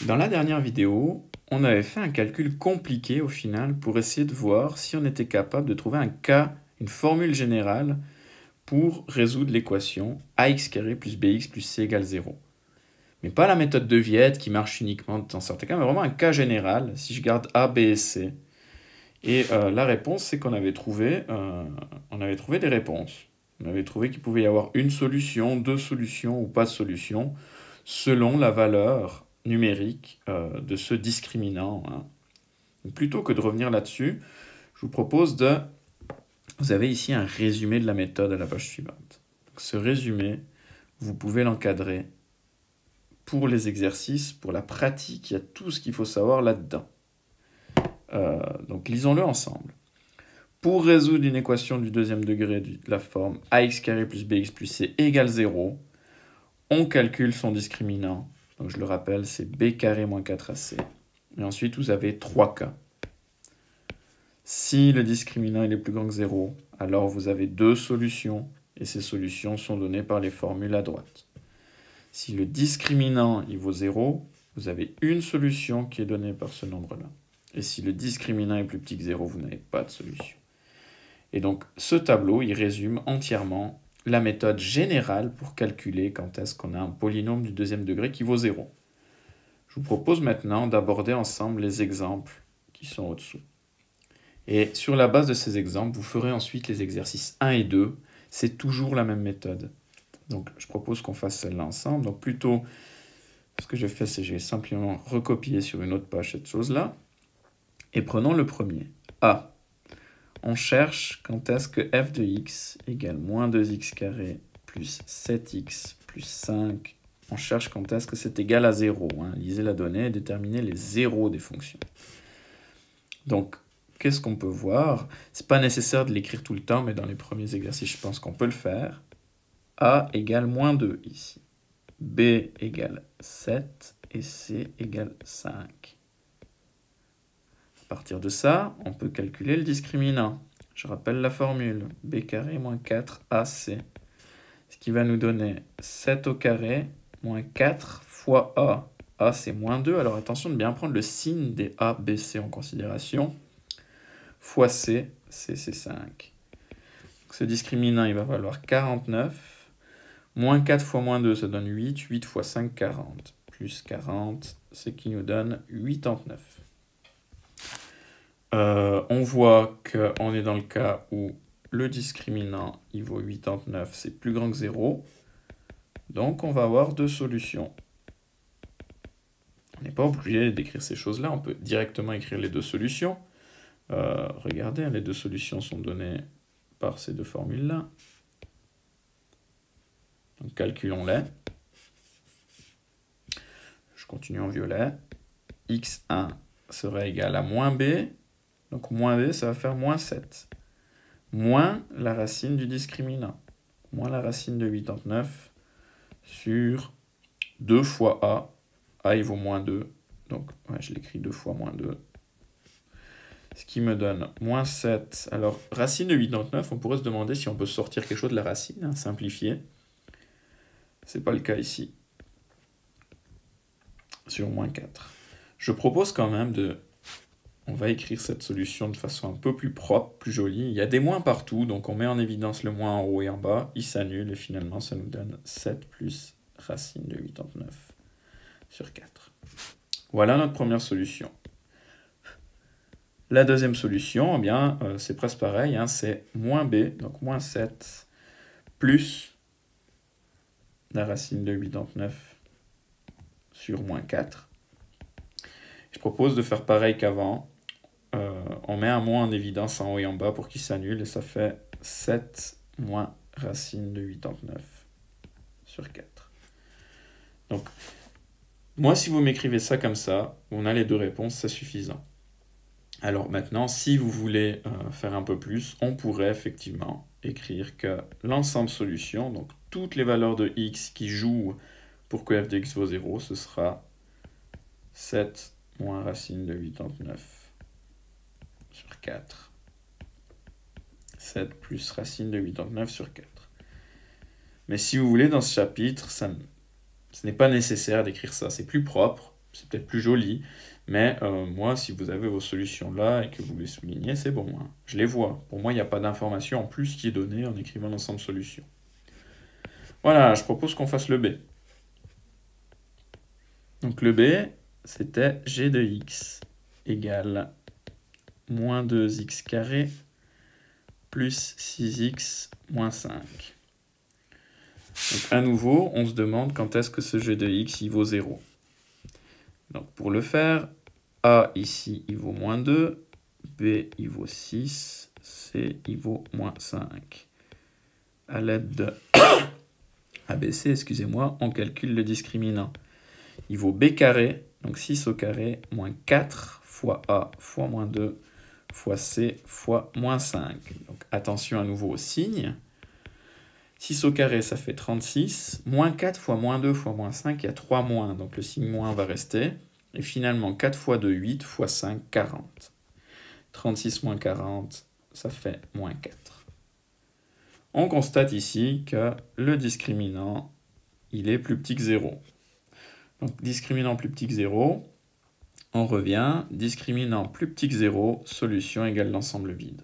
Dans la dernière vidéo, on avait fait un calcul compliqué au final pour essayer de voir si on était capable de trouver un cas, une formule générale pour résoudre l'équation ax carré plus bx plus c égale 0. Mais pas la méthode de Viette qui marche uniquement dans certains cas, mais vraiment un cas général, si je garde a, b et c. Et la réponse, c'est qu'on avait trouvé des réponses. On avait trouvé qu'il pouvait y avoir une solution, deux solutions ou pas de solution, selon la valeur numérique de ce discriminant. Hein. Donc, plutôt que de revenir là-dessus, je vous propose de... Vous avez ici un résumé de la méthode à la page suivante. Donc, ce résumé, vous pouvez l'encadrer pour les exercices, pour la pratique, il y a tout ce qu'il faut savoir là-dedans. Donc lisons-le ensemble. Pour résoudre une équation du deuxième degré de la forme ax carré plus bx plus c égale 0, on calcule son discriminant. Donc je le rappelle, c'est b carré moins 4ac. Et ensuite, vous avez 3 cas. Si le discriminant est plus grand que 0, alors vous avez deux solutions, et ces solutions sont données par les formules à droite. Si le discriminant il vaut 0, vous avez une solution qui est donnée par ce nombre-là. Et si le discriminant est plus petit que 0, vous n'avez pas de solution. Et donc, ce tableau, il résume entièrement la méthode générale pour calculer quand est-ce qu'on a un polynôme du deuxième degré qui vaut 0. Je vous propose maintenant d'aborder ensemble les exemples qui sont au-dessous. Et sur la base de ces exemples, vous ferez ensuite les exercices 1 et 2. C'est toujours la même méthode. Donc, je propose qu'on fasse celle-là ensemble. Donc, plutôt, ce que j'ai fait, c'est que j'ai simplement recopié sur une autre page cette chose-là. Et prenons le premier. A. On cherche quand est-ce que f de x égale moins 2x carré plus 7x plus 5. On cherche quand est-ce que c'est égal à 0. Hein. Lisez la donnée et déterminez les zéros des fonctions. Donc, qu'est-ce qu'on peut voir? C'est pas nécessaire de l'écrire tout le temps, mais dans les premiers exercices, je pense qu'on peut le faire. A égale moins 2 ici. B égale 7 et C égale 5. À partir de ça, on peut calculer le discriminant. Je rappelle la formule, b carré moins 4ac. Ce qui va nous donner 7 au carré moins 4 fois a. A, c'est moins 2. Alors attention de bien prendre le signe des a, b, c en considération. Fois c, c'est 5. Donc, ce discriminant, il va valoir 49. Moins 4 fois moins 2, ça donne 8. 8 fois 5, 40. Plus 40, ce qui nous donne 89. On voit qu'on est dans le cas où le discriminant, il vaut 89, c'est plus grand que 0. Donc, on va avoir deux solutions. On n'est pas obligé d'écrire ces choses-là, on peut directement écrire les deux solutions. Regardez, les deux solutions sont données par ces deux formules-là. Donc, calculons-les. Je continue en violet. x1 sera égal à moins b. Donc, moins b, ça va faire moins 7. Moins la racine du discriminant. Moins la racine de 89 sur 2 fois a. A, il vaut moins 2. Donc, ouais, je l'écris 2 fois moins 2. Ce qui me donne moins 7. Alors, racine de 89, on pourrait se demander si on peut sortir quelque chose de la racine, hein, simplifier. Ce n'est pas le cas ici. Sur moins 4. Je propose quand même de... On va écrire cette solution de façon un peu plus propre, plus jolie. Il y a des moins partout, donc on met en évidence le moins en haut et en bas. Il s'annule et finalement, ça nous donne 7 plus racine de 89 sur 4. Voilà notre première solution. La deuxième solution, eh bien, c'est presque pareil, hein, c'est moins b, donc moins 7, plus la racine de 89 sur moins 4. Je propose de faire pareil qu'avant. On met un moins en évidence en haut et en bas pour qu'il s'annule, et ça fait 7 moins racine de 89 sur 4. Donc, moi, si vous m'écrivez ça comme ça, on a les deux réponses, c'est suffisant. Alors maintenant, si vous voulez faire un peu plus, on pourrait effectivement écrire que l'ensemble solution, donc toutes les valeurs de x qui jouent pour que f de x vaut 0, ce sera 7 moins racine de 89 sur 4. 7 plus racine de 89 sur 4. Mais si vous voulez, dans ce chapitre, ce n'est pas nécessaire d'écrire ça. C'est plus propre. c'est peut-être plus joli, mais moi, si vous avez vos solutions là et que vous les soulignez, c'est bon, hein. Je les vois. Pour moi, il n'y a pas d'information en plus qui est donnée en écrivant l'ensemble solution. Voilà, je propose qu'on fasse le B. Donc le B, c'était g de x égale moins 2x carré plus 6x moins 5. Donc à nouveau, on se demande quand est-ce que ce g de x il vaut 0. Donc pour le faire, A ici il vaut moins 2, B il vaut 6, C il vaut moins 5. À l'aide de ABC, excusez-moi, on calcule le discriminant. Il vaut B carré, donc 6 au carré, moins 4 fois A fois moins 2 fois C fois moins 5. Donc attention à nouveau au signe. 6 au carré, ça fait 36. Moins 4 fois moins 2 fois moins 5, il y a 3 moins. Donc le signe moins va rester. Et finalement, 4 fois 2, 8 fois 5, 40. 36 moins 40, ça fait moins 4. On constate ici que le discriminant, il est plus petit que 0. Donc discriminant plus petit que 0, on revient. Discriminant plus petit que 0, solution égale l'ensemble vide.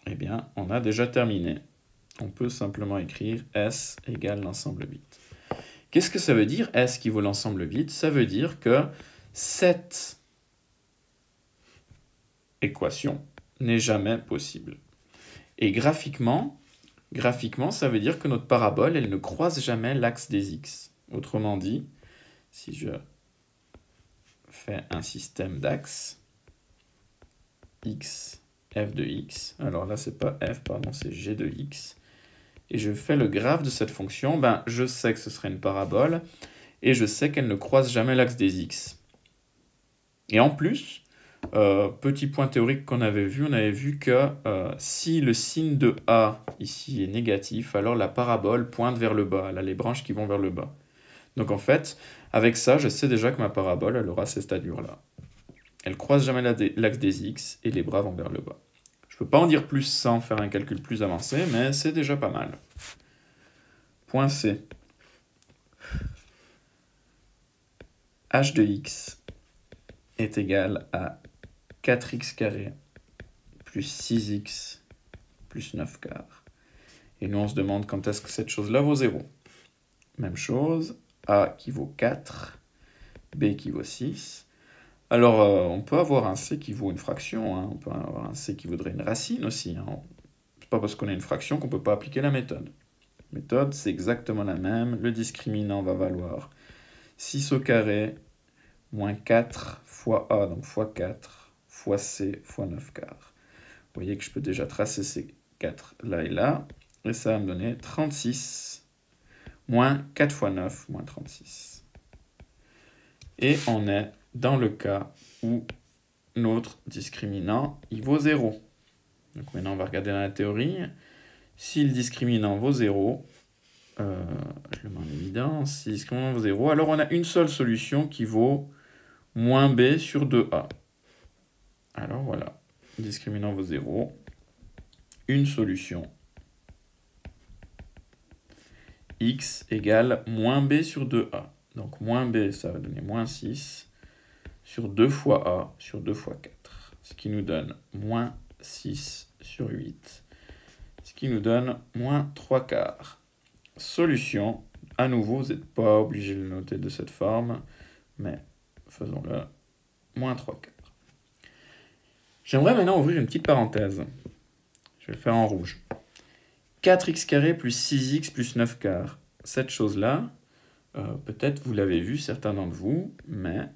Eh bien, on a déjà terminé. On peut simplement écrire S égale l'ensemble vide. Qu'est-ce que ça veut dire, S qui vaut l'ensemble vide? Ça veut dire que cette équation n'est jamais possible. Et graphiquement, ça veut dire que notre parabole, elle ne croise jamais l'axe des x. Autrement dit, si je fais un système d'axes, x, f de x, alors là, c'est pas f, pardon, c'est g de x, et je fais le graphe de cette fonction, ben, je sais que ce serait une parabole, et je sais qu'elle ne croise jamais l'axe des x. Et en plus, petit point théorique qu'on avait vu, on avait vu que si le signe de A ici est négatif, alors la parabole pointe vers le bas, elle a les branches qui vont vers le bas. Donc en fait, avec ça, je sais déjà que ma parabole, elle aura ces stadures-là. Elle croise jamais l'axe des x et les bras vont vers le bas. Je ne peux pas en dire plus sans faire un calcul plus avancé, mais c'est déjà pas mal. Point C. h de x est égal à 4x carré plus 6x plus 9 quarts. Et nous, on se demande quand est-ce que cette chose-là vaut 0. Même chose, A qui vaut 4, B qui vaut 6. Alors, on peut avoir un C qui vaut une fraction, hein. On peut avoir un C qui vaudrait une racine aussi, hein. C'est pas parce qu'on a une fraction qu'on ne peut pas appliquer la méthode. La méthode, c'est exactement la même. Le discriminant va valoir 6 au carré moins 4 fois A, donc fois 4, fois C, fois 9 quarts. Vous voyez que je peux déjà tracer ces 4 là et là, et ça va me donner 36 moins 4 fois 9, moins 36. Et on est dans le cas où notre discriminant, il vaut 0. Donc maintenant, on va regarder dans la théorie. Si le discriminant vaut 0, je le mets en évidence, si le discriminant vaut 0, alors on a une seule solution qui vaut moins b sur 2a. Alors voilà, le discriminant vaut 0, une solution x égale moins b sur 2a. Donc moins b, ça va donner moins 6 sur 2 fois a sur 2 fois 4. Ce qui nous donne moins 6 sur 8. Ce qui nous donne moins 3 quarts. Solution, à nouveau, vous n'êtes pas obligé de le noter de cette forme, mais faisons-le, moins 3 quarts. J'aimerais maintenant ouvrir une petite parenthèse. Je vais le faire en rouge. 4x carré plus 6x plus 9 quarts. Cette chose-là, peut-être vous l'avez vu, certains d'entre vous, mais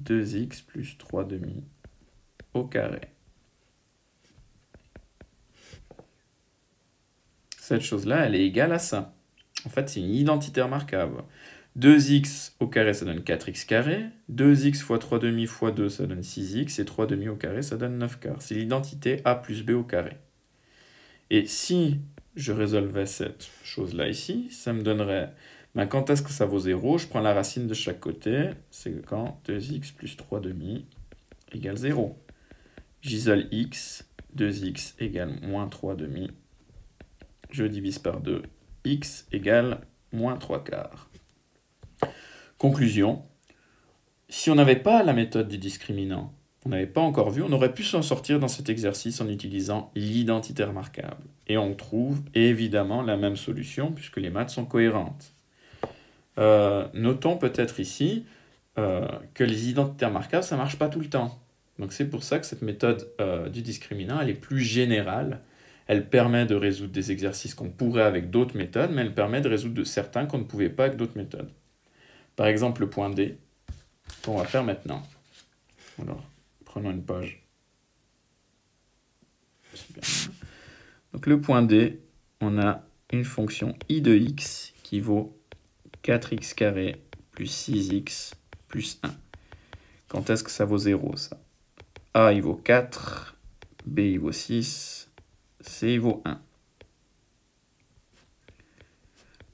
2x plus 3 demi au carré. Cette chose-là, elle est égale à ça. En fait, c'est une identité remarquable. 2x au carré, ça donne 4x carré. 2x fois 3 demi fois 2, ça donne 6x. Et 3 demi au carré, ça donne 9 quarts. C'est l'identité a plus b au carré. Et si je résolvais cette chose-là ici, ça me donnerait... Ben, quand est-ce que ça vaut 0? Je prends la racine de chaque côté. C'est quand 2x plus 3 demi égale 0. J'isole x. 2x égale moins 3 demi. Je divise par 2. X égale moins 3 quarts. Conclusion, Si on n'avait pas la méthode du discriminant, on n'avait pas encore vu, on aurait pu s'en sortir dans cet exercice en utilisant l'identité remarquable. Et on trouve évidemment la même solution puisque les maths sont cohérentes. Notons peut-être ici que les identités remarquables, ça ne marche pas tout le temps. Donc c'est pour ça que cette méthode du discriminant, elle est plus générale. Elle permet de résoudre des exercices qu'on pourrait avec d'autres méthodes, mais elle permet de résoudre certains qu'on ne pouvait pas avec d'autres méthodes. Par exemple, le point D, qu'on va faire maintenant. Alors, prenons une page. Super. Donc le point D, on a une fonction i de x qui vaut 4x carré plus 6x plus 1. Quand est-ce que ça vaut 0, ça? A, il vaut 4, B, il vaut 6, C, il vaut 1.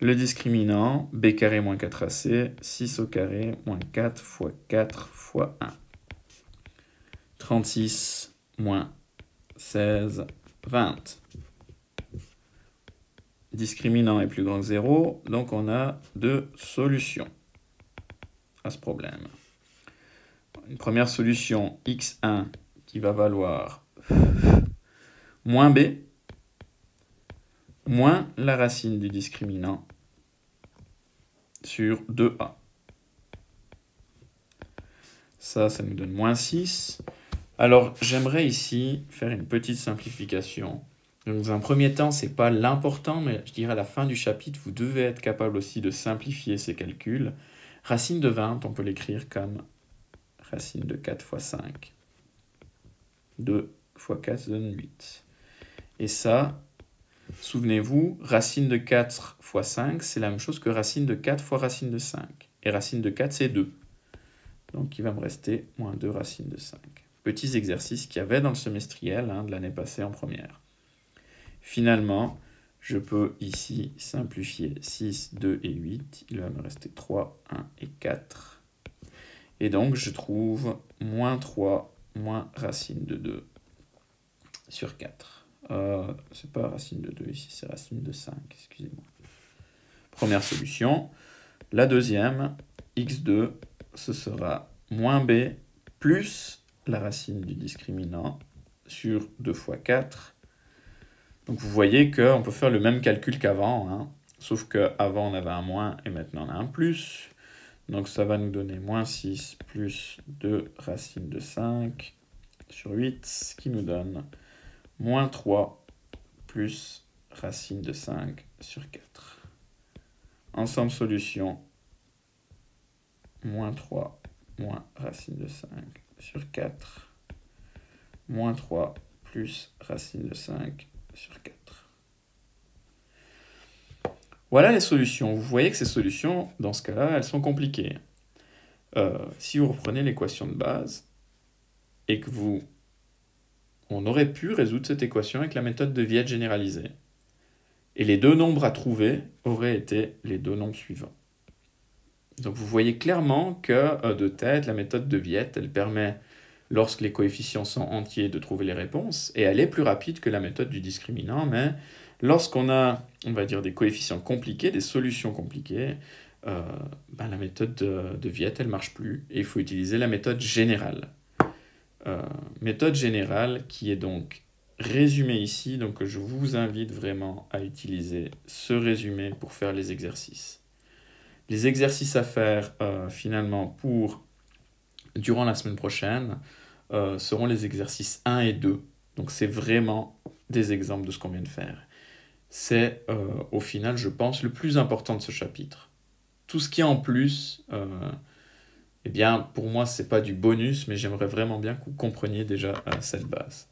Le discriminant, b carré moins 4ac, 6 au carré moins 4 fois 4 fois 1. 36 moins 16, 20. Discriminant est plus grand que 0, donc on a deux solutions à ce problème. Une première solution, x1, qui va valoir moins b, moins la racine du discriminant sur 2a. Ça nous donne moins 6. Alors, j'aimerais ici faire une petite simplification. Donc, dans un premier temps, ce n'est pas l'important, mais je dirais à la fin du chapitre, vous devez être capable aussi de simplifier ces calculs. Racine de 20, on peut l'écrire comme racine de 4 fois 5. 2 fois 4, ça donne 8. Et ça, souvenez-vous, racine de 4 fois 5, c'est la même chose que racine de 4 fois racine de 5. Et racine de 4, c'est 2. Donc, il va me rester moins 2 racine de 5. Petits exercices qu'il y avait dans le semestriel de l'année passée en première. Finalement, je peux ici simplifier 6, 2 et 8. Il va me rester 3, 1 et 4. Et donc, je trouve moins 3 moins racine de 2 sur 4. C'est pas racine de 2 ici, c'est racine de 5, excusez-moi. Première solution. La deuxième, x2, ce sera moins b plus la racine du discriminant sur 2 fois 4. Donc vous voyez qu'on peut faire le même calcul qu'avant, sauf qu'avant on avait un moins et maintenant on a un plus. Donc ça va nous donner moins 6 plus 2 racine de 5 sur 8, ce qui nous donne moins 3 plus racine de 5 sur 4. Ensemble solution, moins 3 moins racine de 5 sur 4, moins 3 plus racine de 5 sur 4. Voilà les solutions. Vous voyez que ces solutions, dans ce cas-là, elles sont compliquées. Si vous reprenez l'équation de base, et que on aurait pu résoudre cette équation avec la méthode de Viette généralisée. Et les deux nombres à trouver auraient été les deux nombres suivants. Donc vous voyez clairement que de tête, la méthode de Viette, elle permet, lorsque les coefficients sont entiers, de trouver les réponses, et elle est plus rapide que la méthode du discriminant, mais lorsqu'on a, on va dire, des coefficients compliqués, des solutions compliquées, la méthode de Viette, elle ne marche plus, et il faut utiliser la méthode générale. Méthode générale qui est donc résumée ici, donc je vous invite vraiment à utiliser ce résumé pour faire les exercices. Les exercices à faire finalement durant la semaine prochaine seront les exercices 1 et 2. Donc c'est vraiment des exemples de ce qu'on vient de faire. C'est au final, je pense, le plus important de ce chapitre. Tout ce qui est en plus, eh bien, pour moi, ce n'est pas du bonus, mais j'aimerais vraiment bien que vous compreniez déjà cette base.